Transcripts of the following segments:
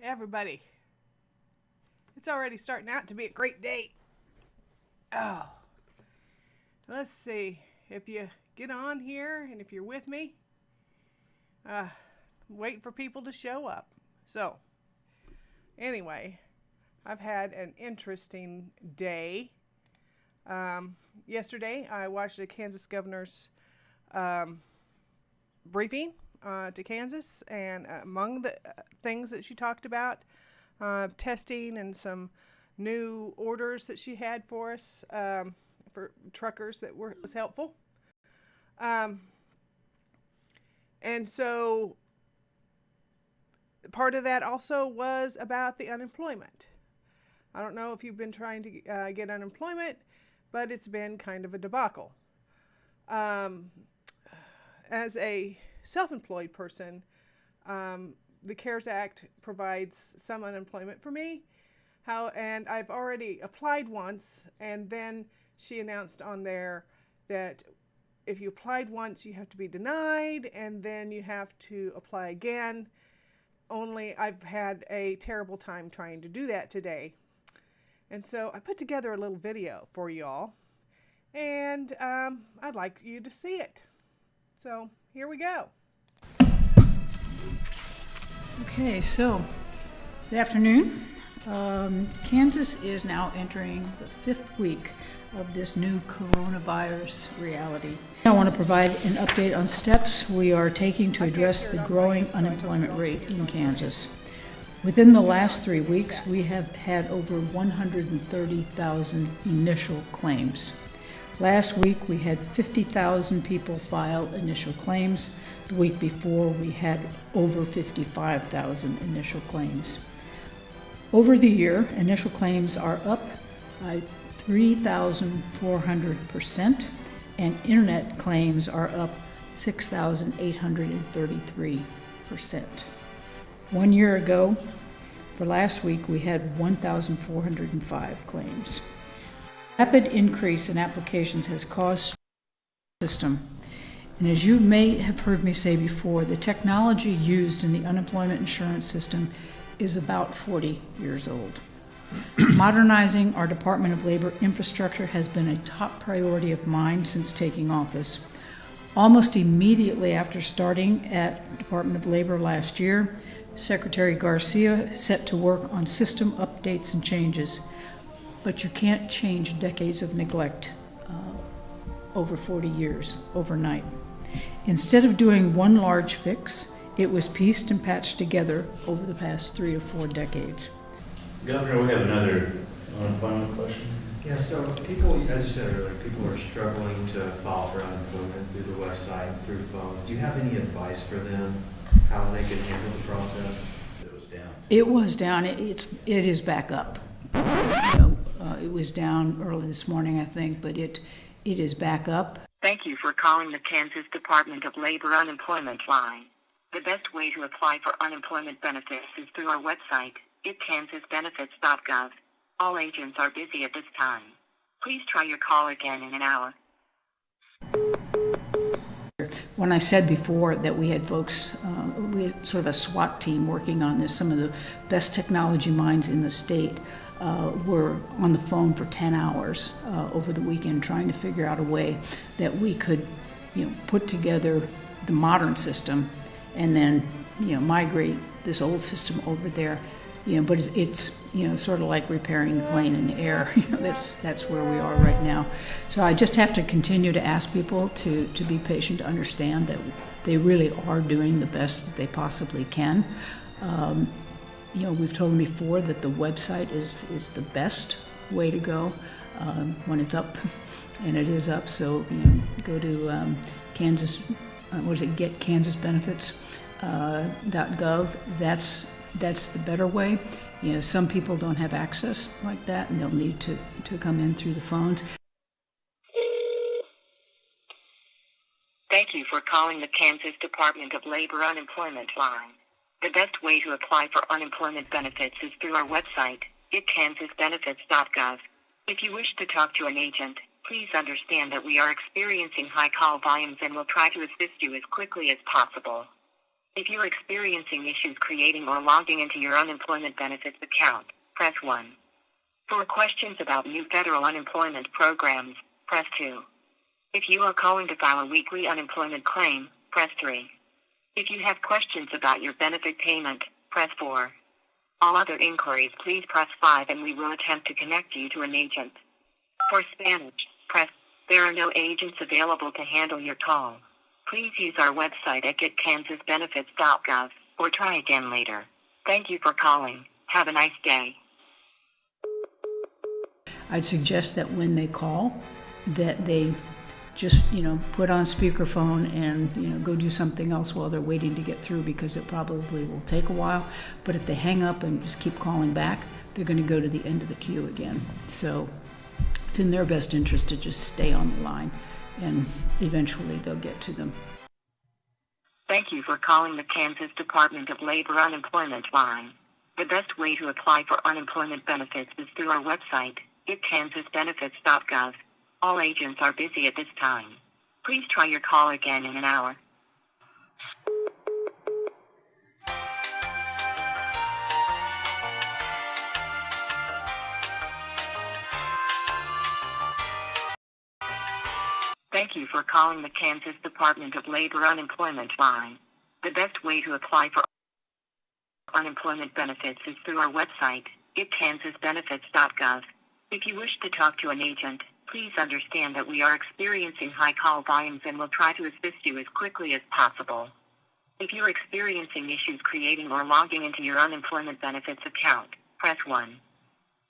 everybody. It's already starting out to be a great day. Oh, let's see. If you get on here and if you're with me, wait for people to show up. So, anyway, I've had an interesting day. Yesterday, I watched the Kansas governor's briefing to Kansas, and among the things that she talked about, testing and some new orders that she had for us for truckers that was helpful. And so part of that also was about the unemployment. I don't know if you've been trying to get unemployment, but it's been kind of a debacle. As a self-employed person, the CARES Act provides some unemployment for me. And I've already applied once, and then she announced on there that if you applied once, you have to be denied, and then you have to apply again. Only I've had a terrible time trying to do that today. And so I put together a little video for you all, and I'd like you to see it. So here we go. Okay, so good afternoon. Kansas is now entering the 5th week of this new coronavirus reality. I want to provide an update on steps we are taking to address the growing unemployment rate in Kansas. Within the last 3 weeks, we have had over 130,000 initial claims. Last week, we had 50,000 people file initial claims. The week before, we had over 55,000 initial claims. Over the year, initial claims are up by 3,400%, and internet claims are up 6,833%. 1 year ago, for last week, we had 1,405 claims. Rapid increase in applications has caused the system. And as you may have heard me say before, the technology used in the unemployment insurance system is about 40 years old. Modernizing our Department of Labor infrastructure has been a top priority of mine since taking office. Almost immediately after starting at Department of Labor last year, Secretary Garcia set to work on system updates and changes. But you can't change decades of neglect over 40 years overnight. Instead of doing one large fix, it was pieced and patched together over the past 3 to 4 decades. Governor, we have another unemployment question. Yeah, so people, as you said earlier, people are struggling to file for unemployment through the website and through phones. Do you have any advice for them, how they can handle the process? It was down. It was down. It is back up. It was down early this morning, I think, but it is back up. Thank you for calling the Kansas Department of Labor Unemployment Line. The best way to apply for unemployment benefits is through our website, itkansasbenefits.gov. All agents are busy at this time. Please try your call again in an hour. When I said before that we had folks, we had sort of a SWAT team working on this, some of the best technology minds in the state were on the phone for 10 hours over the weekend trying to figure out a way that we could, put together the modern system and then, migrate this old system over there. But it's sort of like repairing the plane in the air. That's where we are right now. So I just have to continue to ask people to be patient, to understand that they really are doing the best that they possibly can. We've told them before that the website is the best way to go when it's up, and it is up. So go to Kansas. GetKansasBenefits.gov. That's the better way. Some people don't have access like that, and they'll need to come in through the phones. Thank you for calling the Kansas Department of Labor Unemployment Line. The best way to apply for unemployment benefits is through our website, itkansasbenefits.gov. If you wish to talk to an agent, please understand that we are experiencing high call volumes and will try to assist you as quickly as possible. If you are experiencing issues creating or logging into your unemployment benefits account, press 1. For questions about new federal unemployment programs, press 2. If you are calling to file a weekly unemployment claim, press 3. If you have questions about your benefit payment, press 4. All other inquiries, please press 5 and we will attempt to connect you to an agent. For Spanish, press. There are no agents available to handle your call. Please use our website at getkansasbenefits.gov or try again later. Thank you for calling. Have a nice day. I'd suggest that when they call, that they just, put on speakerphone and, go do something else while they're waiting to get through, because it probably will take a while. But if they hang up and just keep calling back, they're going to go to the end of the queue again. So it's in their best interest to just stay on the line, and eventually they'll get to them. Thank you for calling the Kansas Department of Labor Unemployment line. The best way to apply for unemployment benefits is through our website, getkansasbenefits.gov. All agents are busy at this time. Please try your call again in an hour. Thank you for calling the Kansas Department of Labor Unemployment line. The best way to apply for unemployment benefits is through our website, getkansasbenefits.gov. If you wish to talk to an agent, please understand that we are experiencing high call volumes and will try to assist you as quickly as possible. If you are experiencing issues creating or logging into your unemployment benefits account, press 1.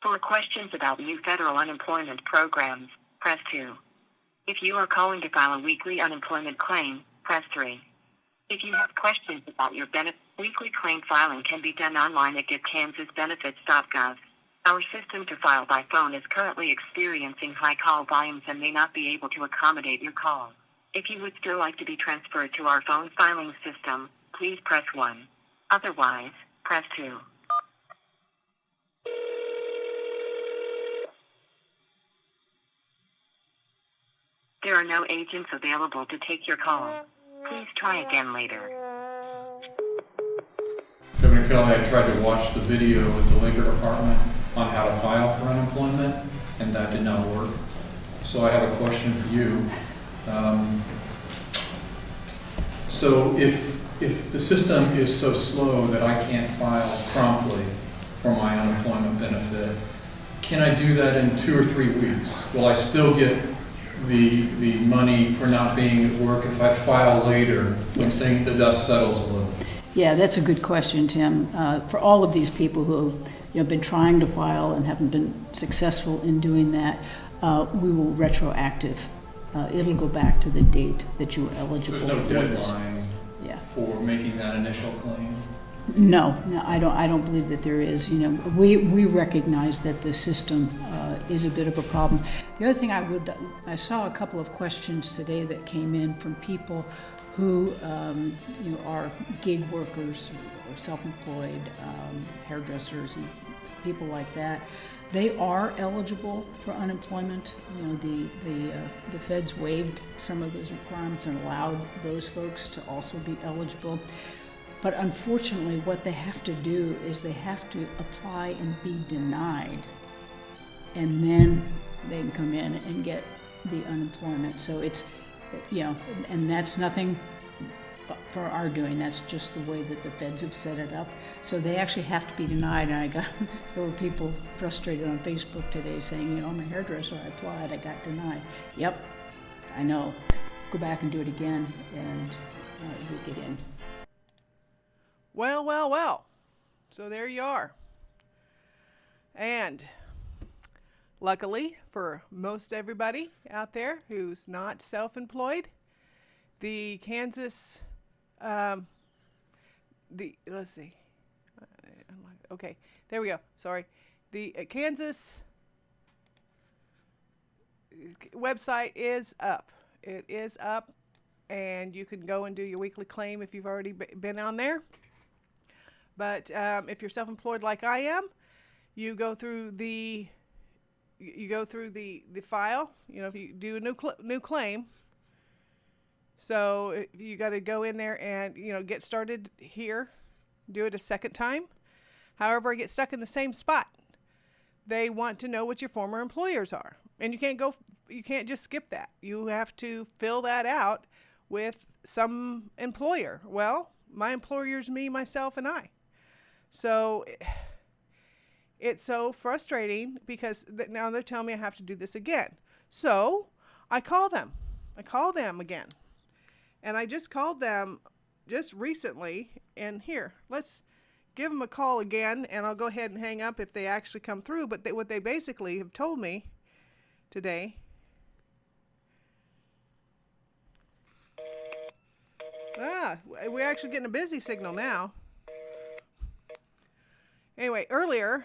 For questions about new federal unemployment programs, press 2. If you are calling to file a weekly unemployment claim, press 3. If you have questions about your weekly claim filing can be done online at getkansasbenefits.gov. Our system to file by phone is currently experiencing high call volumes and may not be able to accommodate your call. If you would still like to be transferred to our phone filing system, please press 1. Otherwise, press 2. There are no agents available to take your call. Please try again later. Governor Kelly, I tried to watch the video with the Labor Department on how to file for unemployment, and that did not work. So I have a question for you. So if the system is so slow that I can't file promptly for my unemployment benefit, can I do that in 2 or 3 weeks? Will I still get the money for not being at work if I file later when the dust settles a little? Yeah, that's a good question, Tim. For all of these people who have been trying to file and haven't been successful in doing that, we will retroactive. It'll go back to the date that you were eligible There's no for this. deadline Yeah. for making that initial claim? No, I don't believe that there is. We recognize that the system is a bit of a problem. The other thing I saw a couple of questions today that came in from people who are gig workers or self-employed, hairdressers and people like that. They are eligible for unemployment. The feds waived some of those requirements and allowed those folks to also be eligible. But unfortunately, what they have to do is they have to apply and be denied, and then they can come in and get the unemployment. So it's, and that's nothing for our doing. That's just the way that the feds have set it up. So they actually have to be denied. And there were people frustrated on Facebook today saying, I'm a hairdresser, I applied, I got denied. Yep, I know. Go back and do it again, and you get in. Well. So there you are. And luckily for most everybody out there who's not self-employed, the Kansas, let's see. Okay, there we go. Sorry. The Kansas website is up. It is up, and you can go and do your weekly claim if you've already been on there. But if you're self-employed like I am, you go through the file. If you do a new claim, So you got to go in there and, get started here, do it a second time. However, I get stuck in the same spot. They want to know what your former employers are. And you can't just skip that. You have to fill that out with some employer. Well, my employer's me, myself, and I. So it's so frustrating because now they're telling me I have to do this again. So I call them. Again. And I just called them just recently. And here, let's give them a call again, and I'll go ahead and hang up if they actually come through. But what they basically have told me today. We're actually getting a busy signal now. Anyway, earlier,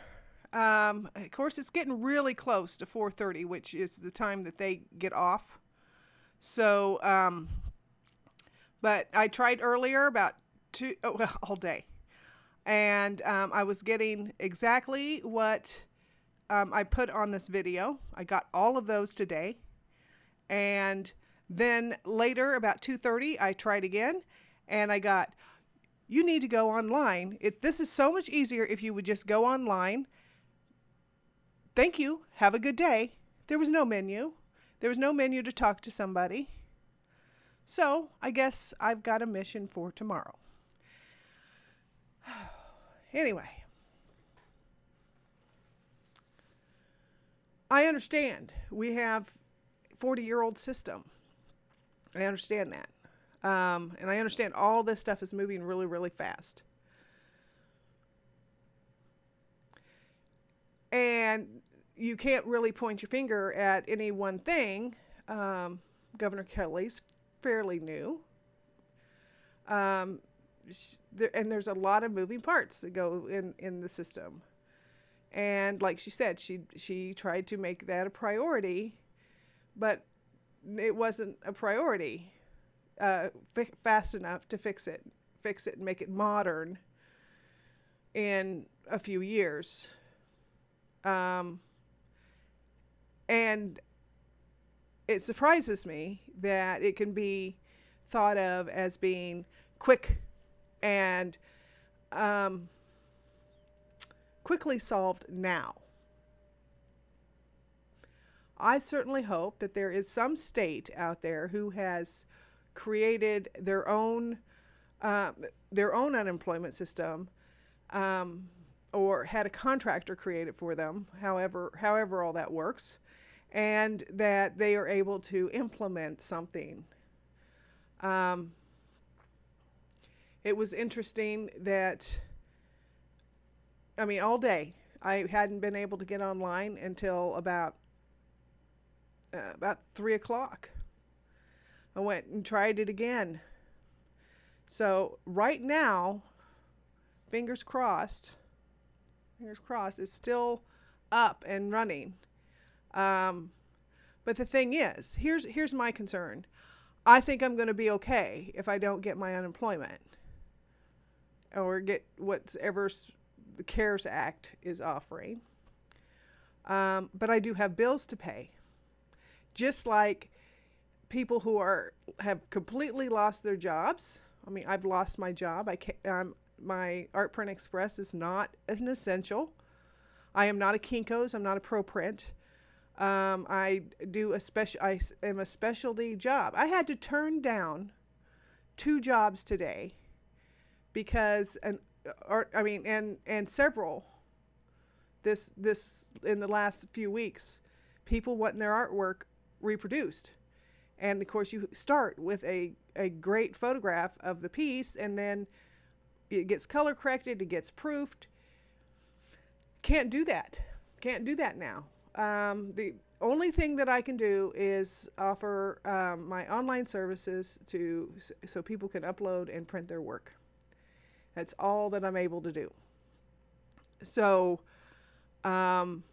of course, it's getting really close to 4:30, which is the time that they get off. So, but I tried earlier about all day. And I was getting exactly what I put on this video. I got all of those today. And then later, about 2:30, I tried again. And I got, you need to go online. This is so much easier if you would just go online. Thank you. Have a good day. There was no menu. There was no menu to talk to somebody. So I guess I've got a mission for tomorrow. Anyway, I understand we have 40-year-old system. I understand that. And I understand all this stuff is moving really, really fast. And you can't really point your finger at any one thing. Governor Kelly's fairly new. And there's a lot of moving parts that go in the system. And like she said, she tried to make that a priority, but it wasn't a priority fast enough to fix it and make it modern in a few years. And it surprises me that it can be thought of as being quick and quickly solved now. I certainly hope that there is some state out there who has created their own unemployment system, or had a contractor create it for them, however all that works, and that they are able to implement something. It was interesting that, all day, I hadn't been able to get online until about 3 o'clock. I went and tried it again. So right now, fingers crossed, it's still up and running. But the thing is, here's my concern. I think I'm going to be okay if I don't get my unemployment or get whatever the CARES Act is offering. But I do have bills to pay. Just like people who have completely lost their jobs. I've lost my job. My Art Print Express is not an essential. I am not a Kinko's. I'm not a ProPrint. I am a specialty job. I had to turn down 2 jobs today because and several this in the last few weeks, people wanting their artwork reproduced. And of course you start with a great photograph of the piece, and then it gets color corrected, it gets proofed. Can't do that now. The only thing that I can do is offer my online services so people can upload and print their work. That's all that I'm able to do. So, and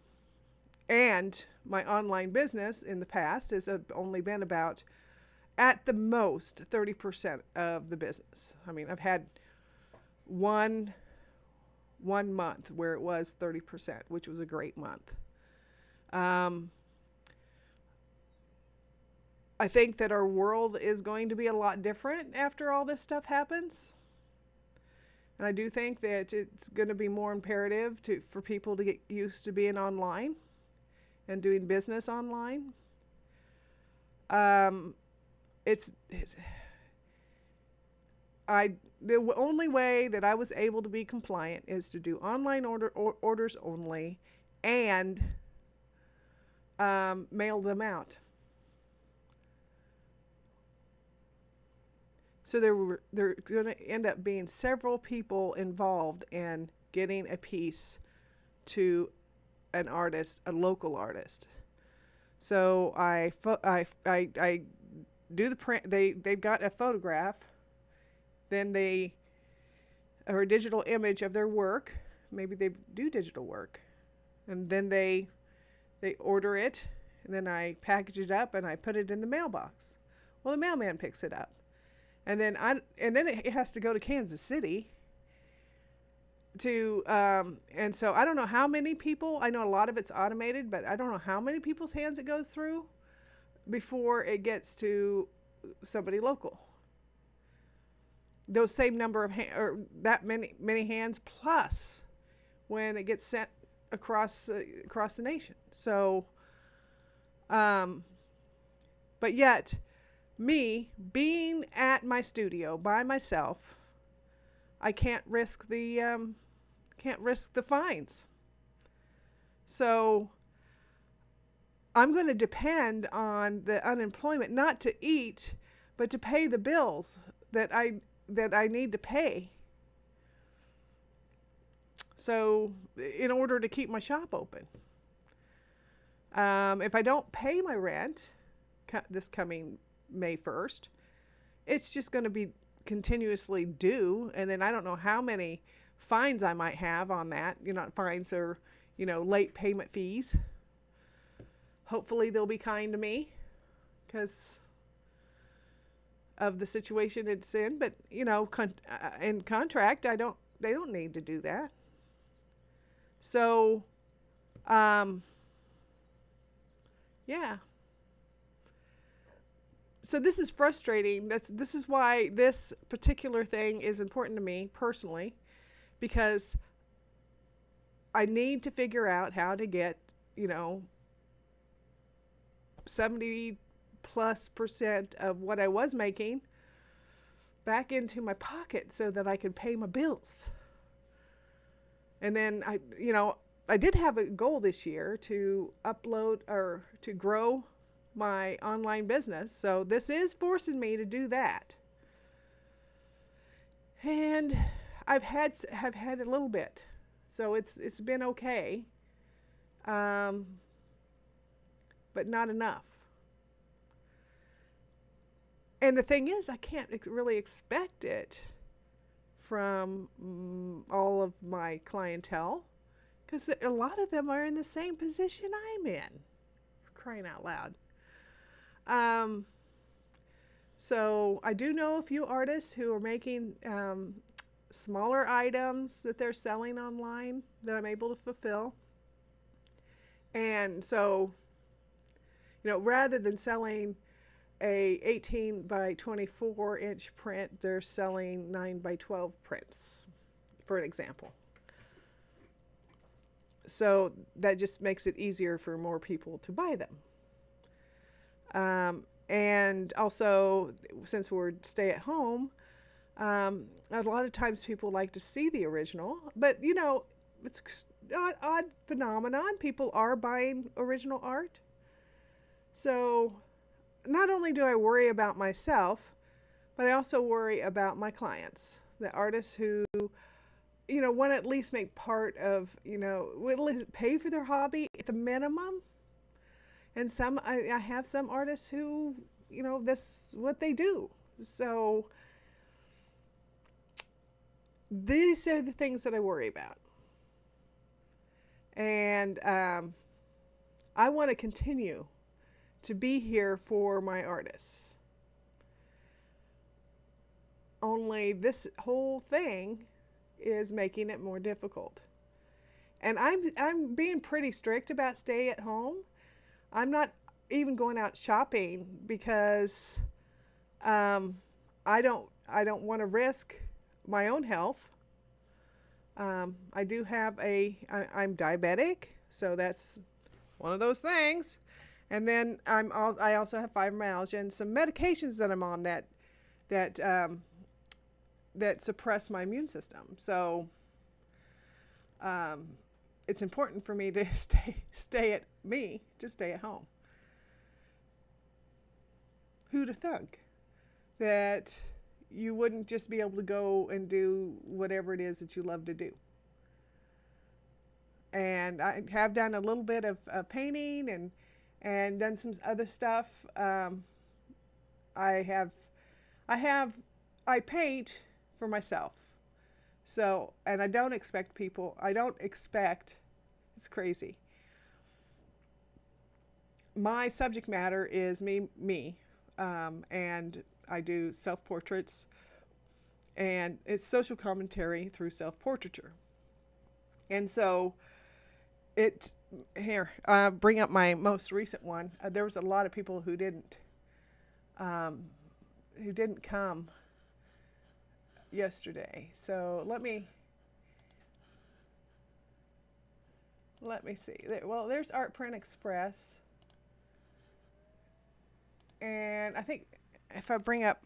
my online business in the past has only been about, at the most, 30% of the business. I've had one month where it was 30%, which was a great month. I think that our world is going to be a lot different after all this stuff happens. And I do think that it's going to be more imperative for people to get used to being online and doing business online. The only way that I was able to be compliant is to do online orders only and mail them out. So there are going to end up being several people involved in getting a piece to an artist, a local artist. So I do the print. They've got a photograph, then or a digital image of their work. Maybe they do digital work, and then they order it, and then I package it up and I put it in the mailbox. Well, the mailman picks it up. And then it has to go to Kansas City and so I don't know how many people, I know a lot of it's automated, but I don't know how many people's hands it goes through before it gets to somebody local. Those same number of or that many hands plus when it gets sent across the nation. So, but yet, me being at my studio by myself, I can't risk the fines. So I'm going to depend on the unemployment not to eat, but to pay the bills that I need to pay. So in order to keep my shop open, if I don't pay my rent this coming May 1st, it's just going to be continuously due, and then I don't know how many fines I might have on that. Fines or late payment fees. Hopefully they'll be kind to me because of the situation it's in, but in contract they don't need to do that. So yeah. So this is frustrating. This is why this particular thing is important to me personally, because I need to figure out how to get, 70+% of what I was making back into my pocket so that I could pay my bills. And then I did have a goal this year to upload or to grow my online business, so this is forcing me to do that. And have had a little bit, so it's been okay, but not enough. And the thing is, I can't really expect it from all of my clientele, because a lot of them are in the same position I'm in, for crying out loud. So I do know a few artists who are making smaller items that they're selling online that I'm able to fulfill. And so, rather than selling a 18 by 24 inch print, they're selling 9 by 12 prints, for an example. So that just makes it easier for more people to buy them. And also, since we're stay at home, a lot of times people like to see the original, but it's an odd phenomenon. People are buying original art. So not only do I worry about myself, but I also worry about my clients, the artists who, want to at least make part of, will at least pay for their hobby at the minimum. And I have some artists who, that's what they do. So these are the things that I worry about. And I want to continue to be here for my artists. Only this whole thing is making it more difficult. And I'm being pretty strict about stay at home. I'm not even going out shopping because I don't want to risk my own health. I do have I'm diabetic, so that's one of those things. And then I also have fibromyalgia and some medications that I'm on that suppress my immune system. So it's important for me to stay at home. Who'd have thunk that you wouldn't just be able to go and do whatever it is that you love to do? And I have done a little bit of painting and done some other stuff. I paint for myself. So, and I don't expect, it's crazy. My subject matter is me, and I do self-portraits, and it's social commentary through self-portraiture. And so bring up my most recent one. There was a lot of people who didn't come yesterday. So let me see. Well, there's Art Print Express. And I think if I bring up,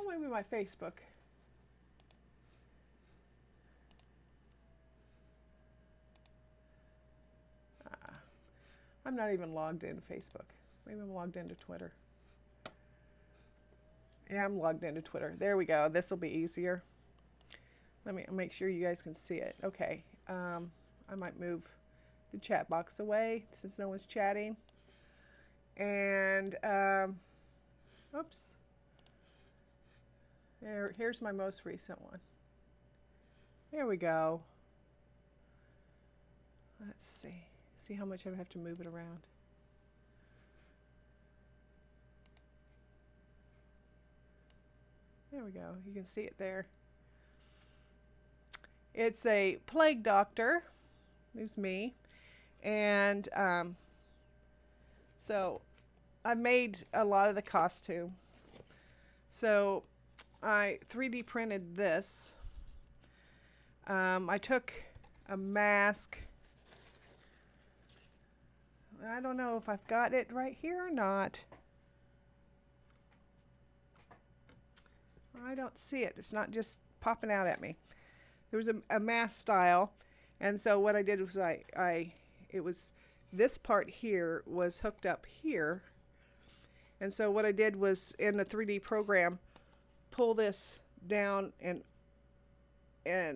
maybe my Facebook. I'm not even logged into Facebook. Maybe I'm logged into Twitter. Yeah, I'm logged into Twitter. There we go. This will be easier. Let me make sure you guys can see it. Okay. I might move the chat box away since no one's chatting. And, oops. Here's my most recent one. There we go. Let's see. See how much I have to move it around. There we go. You can see it there. It's a plague doctor. There's me. And so I made a lot of the costume. So I 3D printed this. I took a mask. I don't know if I've got it right here or not. I don't see it. It's not just popping out at me. There was a mask style, and so what I did was it was this part here was hooked up here, and so what I did was in the 3D program, pull this down and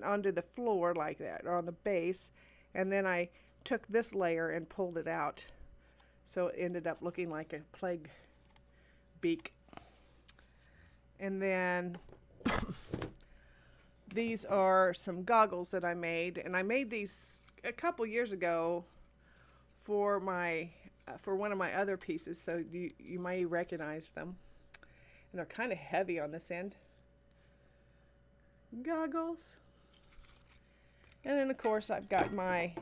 onto the floor like that, or on the base, and then I took this layer and pulled it out, so it ended up looking like a plague beak. And then these are some goggles that I made, and I made these a couple years ago for one of my other pieces, so you may recognize them. And they're kind of heavy on this end. Goggles. And then of course I've got my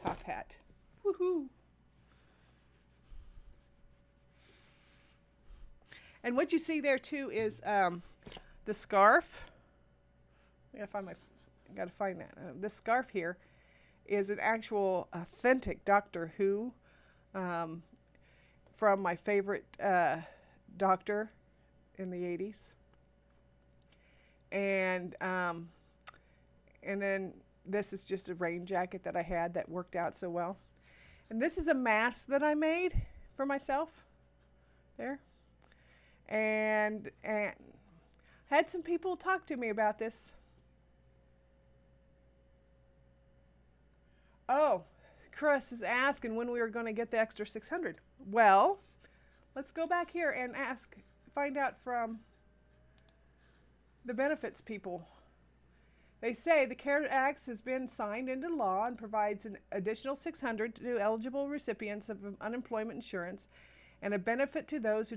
top hat. Woohoo! And what you see there too is the scarf. I gotta find that. This scarf here is an actual authentic Doctor Who from my favorite doctor in the 80s. And then this is just a rain jacket that I had that worked out so well. And this is a mask that I made for myself. There. And had some people talk to me about this. Oh, Chris is asking when we were going to get the extra 600. Well, let's go back here and find out from the benefits people. They say the CARES Act has been signed into law and provides an additional 600 to eligible recipients of unemployment insurance, and a benefit to those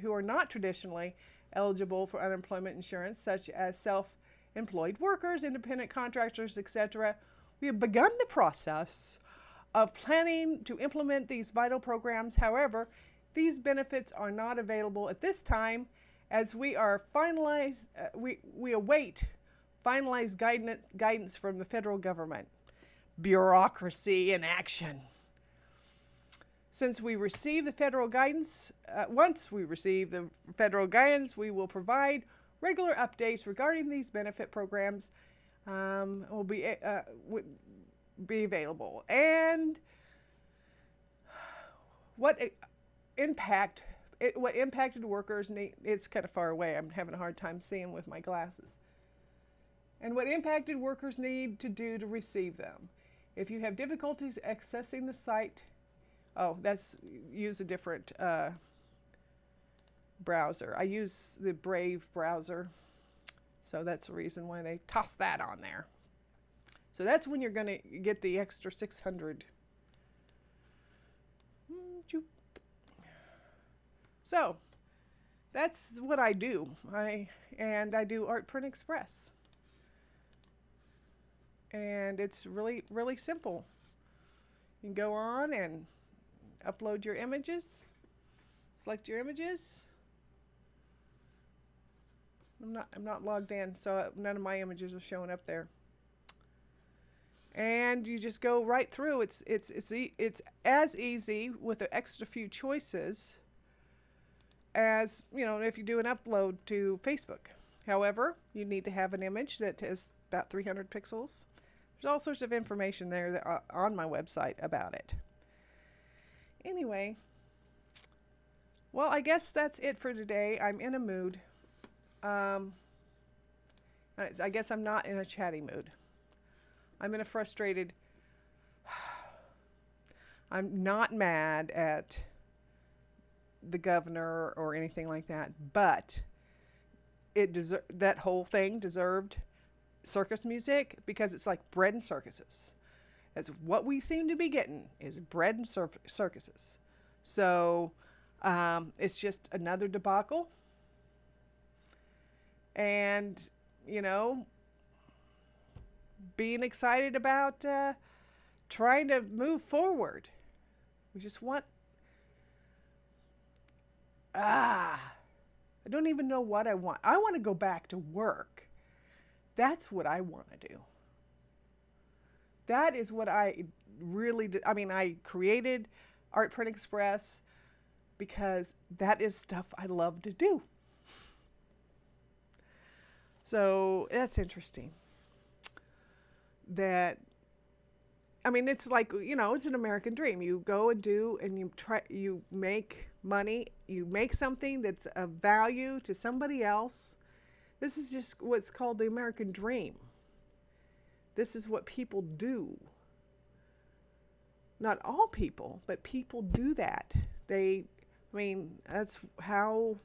who are not traditionally eligible for unemployment insurance, such as self-employed workers, independent contractors, etc. We have begun the process of planning to implement these vital programs. However, these benefits are not available at this time as we are we await finalized guidance from the federal government. Bureaucracy in action. Since we receive the federal guidance, once we receive the federal guidance, we will provide regular updates regarding these benefit programs. Will be available. And what impacted workers need, it's kind of far away. I'm having a hard time seeing with my glasses. And what impacted workers need to do to receive them. If you have difficulties accessing the site, use a different browser. I use the Brave browser, so that's the reason why they toss that on there. So that's when you're going to get the extra 600. So that's what I do. I do Art Print Express. And it's really, really simple. You can go on and upload your images, select your images. I'm not logged in, so none of my images are showing up there. And you just go right through. It's as easy with the extra few choices as, if you do an upload to Facebook. However, you need to have an image that is about 300 pixels. There's all sorts of information there that on my website about it. Anyway, well, I guess that's it for today. I'm in a mood. I guess I'm not in a chatty mood. I'm in a frustrated. I'm not mad at the governor or anything like that, but that whole thing deserved circus music because it's like bread and circuses. That's what we seem to be getting is bread and circuses. So it's just another debacle. And, being excited about trying to move forward. We just want... I don't even know what I want. I want to go back to work. That's what I want to do. That is what I really did. I mean, I created Art Print Express because that is stuff I love to do. So that's interesting. It's like, it's an American dream. You go and do, and you make money, you make something that's of value to somebody else. This is just what's called the American dream. This is what people do. Not all people, but people do that. That's how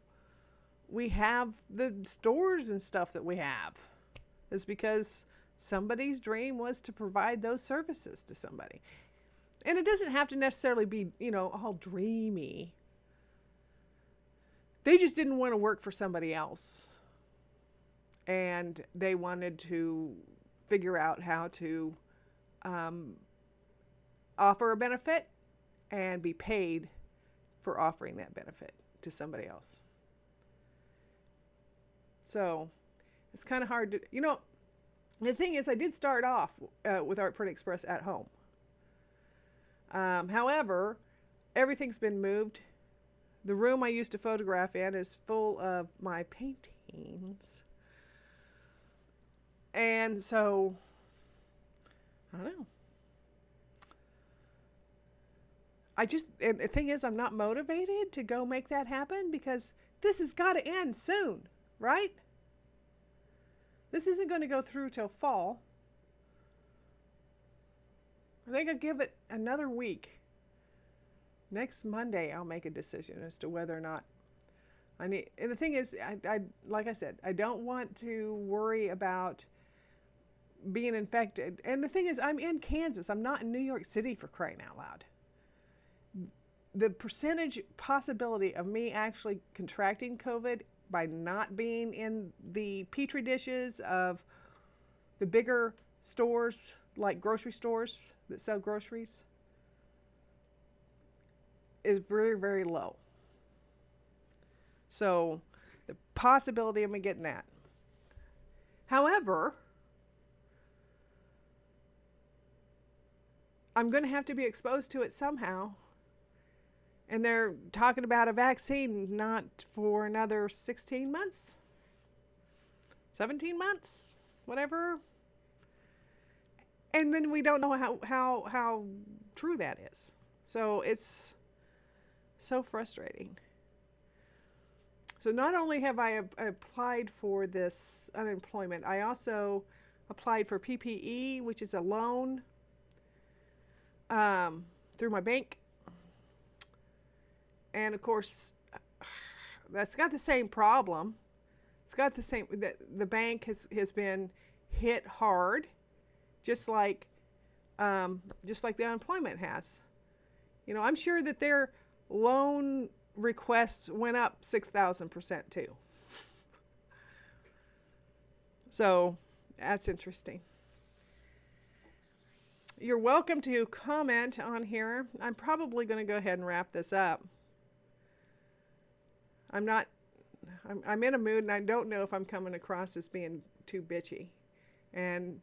we have the stores and stuff that we have. It's because somebody's dream was to provide those services to somebody. And it doesn't have to necessarily be, all dreamy. They just didn't want to work for somebody else. And they wanted to figure out how to offer a benefit and be paid for offering that benefit to somebody else. So it's kind of hard to, the thing is, I did start off with Art Print Express at home. However, everything's been moved. The room I used to photograph in is full of my paintings. And so, I don't know. And the thing is, I'm not motivated to go make that happen because this has got to end soon, right? This isn't going to go through till fall. I think I'll give it another week. Next Monday, I'll make a decision as to whether or not I need. And the thing is, I like I said, I don't want to worry about being infected. And the thing is, I'm in Kansas. I'm not in New York City, for crying out loud. The percentage possibility of me actually contracting COVID by not being in the petri dishes of the bigger stores, like grocery stores that sell groceries, is very, very low. So the possibility of me getting that. However, I'm going to have to be exposed to it somehow. And they're talking about a vaccine not for another 16 months, 17 months, whatever. And then we don't know how true that is. So it's so frustrating. So not only have I applied for this unemployment, I also applied for PPE, which is a loan through my bank. And of course, that's got the same problem. It's got the same, the bank has been hit hard, just like the unemployment has. You know, I'm sure that their loan requests went up 6,000% too. So that's interesting. You're welcome to comment on here. I'm probably going to go ahead and wrap this up. I'm in a mood, and I don't know if I'm coming across as being too bitchy. And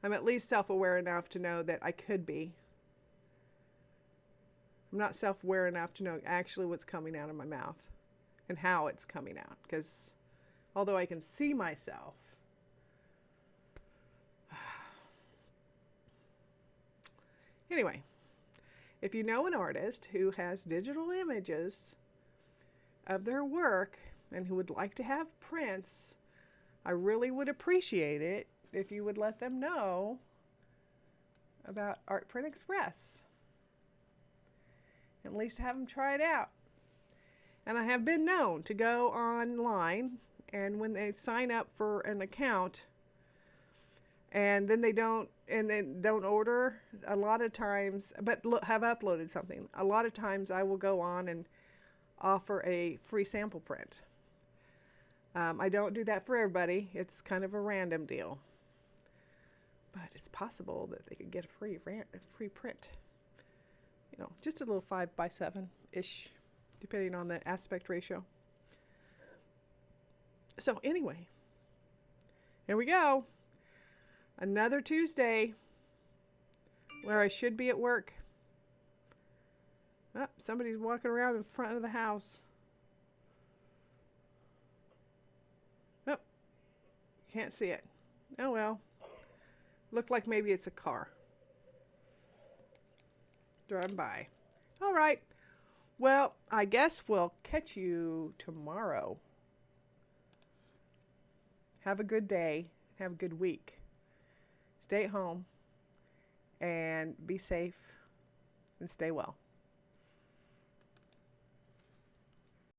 I'm at least self-aware enough to know that I could be. I'm not self-aware enough to know actually what's coming out of my mouth and how it's coming out. Because although I can see myself, anyway, if you know an artist who has digital images of their work and who would like to have prints, I really would appreciate it if you would let them know about Art Print Express. At least have them try it out. And I have been known to go online, and when they sign up for an account and then they don't order, a lot of times, but have uploaded something, a lot of times I will go on and offer a free sample print. I don't do that for everybody. It's kind of a random deal. But it's possible that they could get a free print. You know, just a little 5x7-ish, depending on the aspect ratio. So anyway, here we go. Another Tuesday where I should be at work. Oh, somebody's walking around in front of the house. Oh, can't see it. Oh well. Looked like maybe it's a car driving by. All right. Well, I guess we'll catch you tomorrow. Have a good day. Have a good week. Stay at home and be safe and stay well.